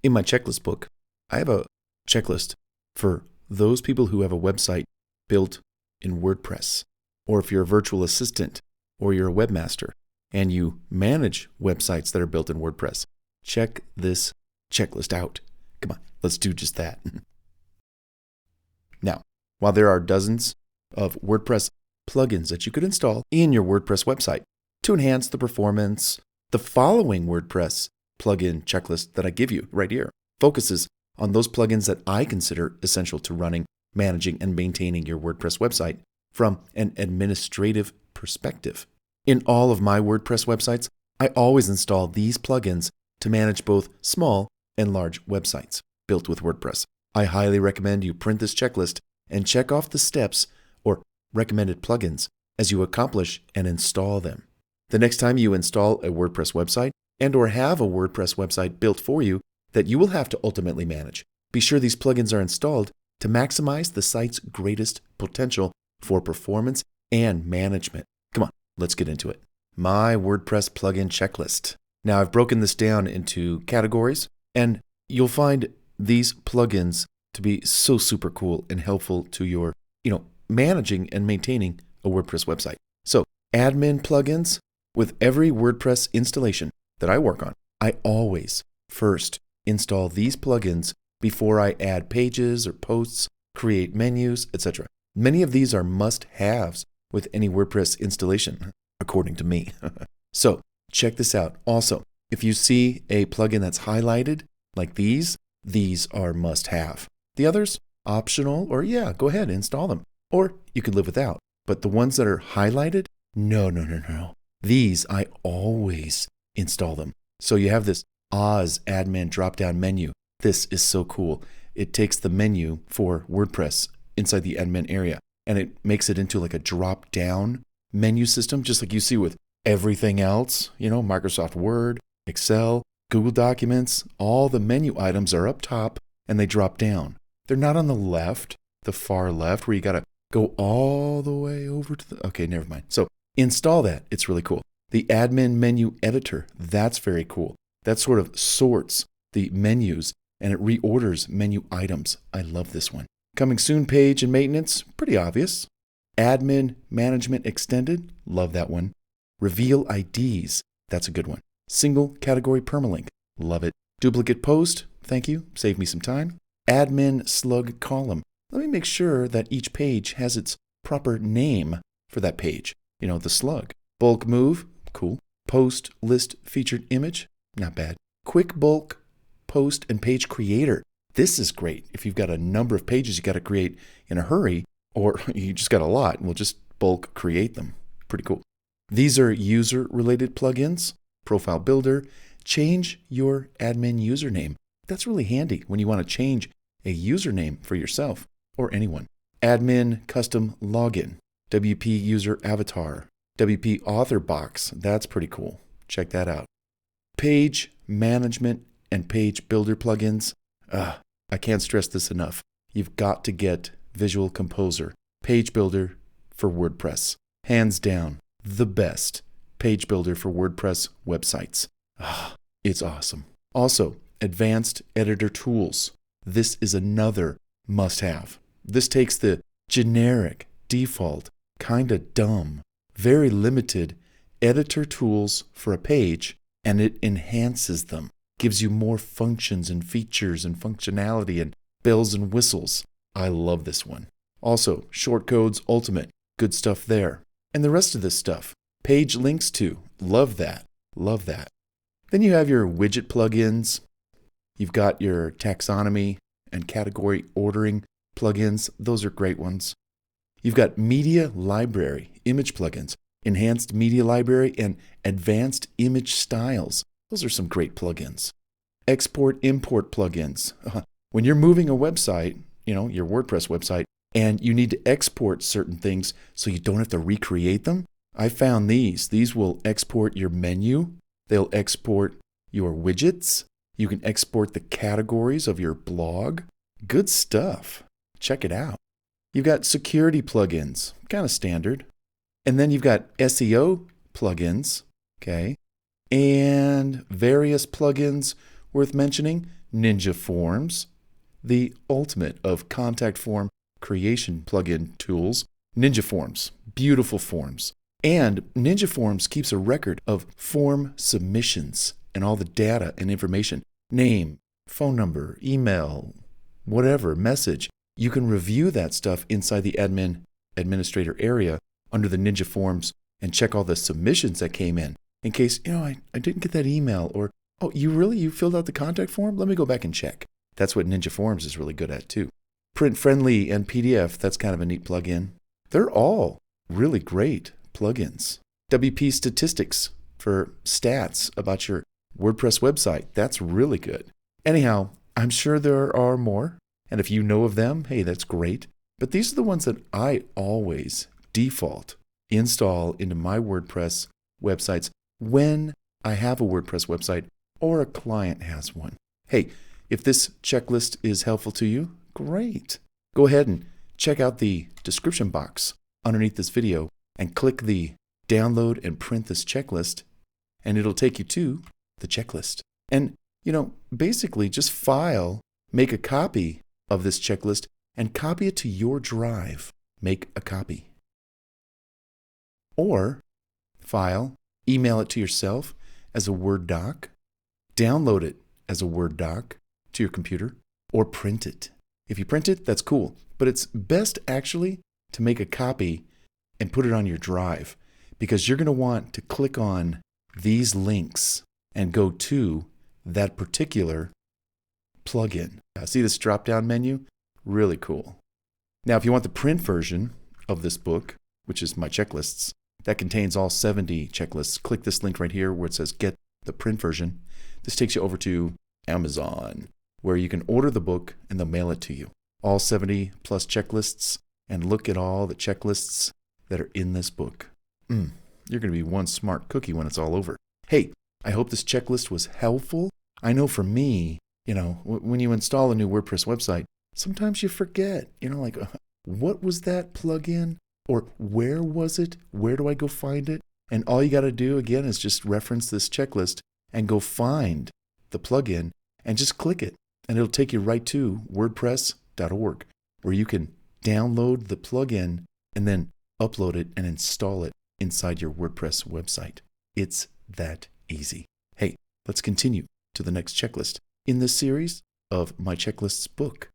In my checklist book, I have a checklist for those people who have a website built in WordPress, or if you're a virtual assistant or you're a webmaster and you manage websites that are built in WordPress. Check this checklist out. Come on, let's do just that. Now, while there are dozens of WordPress plugins that you could install in your WordPress website to enhance the performance, the following WordPress plugin checklist that I give you right here focuses on those plugins that I consider essential to running, managing, and maintaining your WordPress website from an administrative perspective. In all of my WordPress websites, I always install these plugins to manage both small and large websites built with WordPress. I highly recommend you print this checklist and check off the steps or recommended plugins as you accomplish and install them. The next time you install a WordPress website and or have a WordPress website built for you that you will have to ultimately manage, be sure these plugins are installed to maximize the site's greatest potential for performance and management. Come on, let's get into it. My WordPress plugin checklist. Now I've broken this down into categories, and you'll find these plugins to be so super cool and helpful to your, managing and maintaining a WordPress website. So, admin plugins. With every WordPress installation that I work on, I always first install these plugins before I add pages or posts, create menus, etc. Many of these are must-haves with any WordPress installation, according to me. So, check this out. Also, if you see a plugin that's highlighted, like these are must-have. The others, optional, or go ahead, install them. Or you could live without. But the ones that are highlighted, no. These, I always install them. So you have this Oz admin drop-down menu. This is so cool. It takes the menu for WordPress inside the admin area, and it makes it into like a drop-down menu system, just like you see with everything else, Microsoft Word, Excel, Google Documents. All the menu items are up top, and they drop down. They're not on the left, the far left, where you got to go all the way over to the... Okay, never mind. So install that. It's really cool. The admin menu editor, that's very cool. That sort of sorts the menus and it reorders menu items. I love this one. Coming soon page and maintenance, pretty obvious. Admin management extended, love that one. Reveal IDs, that's a good one. Single category permalink, love it. Duplicate post, thank you, save me some time. Admin slug column. Let me make sure that each page has its proper name for that page. The slug. Bulk move, cool. Post list featured image, not bad. Quick bulk post and page creator. This is great. If you've got a number of pages you got to create in a hurry, or you just got a lot, and we'll just bulk create them. Pretty cool. These are user-related plugins. Profile builder. Change your admin username. That's really handy when you want to change a username for yourself or anyone. Admin custom login. WP user avatar. WP author box. That's pretty cool. Check that out. Page management and page builder plugins. I can't stress this enough. You've got to get Visual Composer Page Builder for WordPress. Hands down, the best page builder for WordPress websites. It's awesome. Also, advanced editor tools. This is another must-have. This takes the generic, default, kinda dumb, very limited editor tools for a page, and it enhances them. Gives you more functions and features and functionality and bells and whistles. I love this one. Also, Shortcodes Ultimate. Good stuff there. And the rest of this stuff. Page links to. Love that. Love that. Then you have your widget plugins. You've got your taxonomy and category ordering plugins. Those are great ones. You've got media library, image plugins, enhanced media library, and advanced image styles. Those are some great plugins. Export-import plugins. When you're moving a website, your WordPress website, and you need to export certain things so you don't have to recreate them, I found these. These will export your menu. They'll export your widgets. You can export the categories of your blog. Good stuff. Check it out. You've got security plugins, kind of standard. And then you've got SEO plugins, okay? And various plugins worth mentioning, Ninja Forms, the ultimate of contact form creation plugin tools. Ninja Forms, beautiful forms. And Ninja Forms keeps a record of form submissions and all the data and information, name, phone number, email, whatever, message. You can review that stuff inside the administrator area under the Ninja Forms and check all the submissions that came in case, I didn't get that email, or, oh, you filled out the contact form? Let me go back and check. That's what Ninja Forms is really good at too. Print Friendly and PDF, that's kind of a neat plugin. They're all really great plugins. WP Statistics for stats about your WordPress website, that's really good. Anyhow, I'm sure there are more, and if you know of them, hey, that's great. But these are the ones that I always default install into my WordPress websites when I have a WordPress website or a client has one. Hey, if this checklist is helpful to you, great. Go ahead and check out the description box underneath this video and click the download and print this checklist, and it'll take you to the checklist. And, basically just make a copy of this checklist and copy it to your drive. Make a copy. Or file, email it to yourself as a Word doc, download it as a Word doc to your computer, or print it. If you print it, that's cool. But it's best actually to make a copy and put it on your drive, because you're going to want to click on these links and go to that particular plugin. See this drop-down menu? Really cool. Now, if you want the print version of this book, which is my checklists, that contains all 70 checklists, click this link right here where it says get the print version. This takes you over to Amazon, where you can order the book and they'll mail it to you. All 70 plus checklists, and look at all the checklists that are in this book. You're going to be one smart cookie when it's all over. Hey, I hope this checklist was helpful. I know for me, when you install a new WordPress website, sometimes you forget, what was that plugin? Or where was it? Where do I go find it? And all you got to do, again, is just reference this checklist and go find the plugin and just click it. And it'll take you right to WordPress.org, where you can download the plugin and then upload it and install it inside your WordPress website. It's that easy. Hey, let's continue to the next checklist in this series of My Checklists book.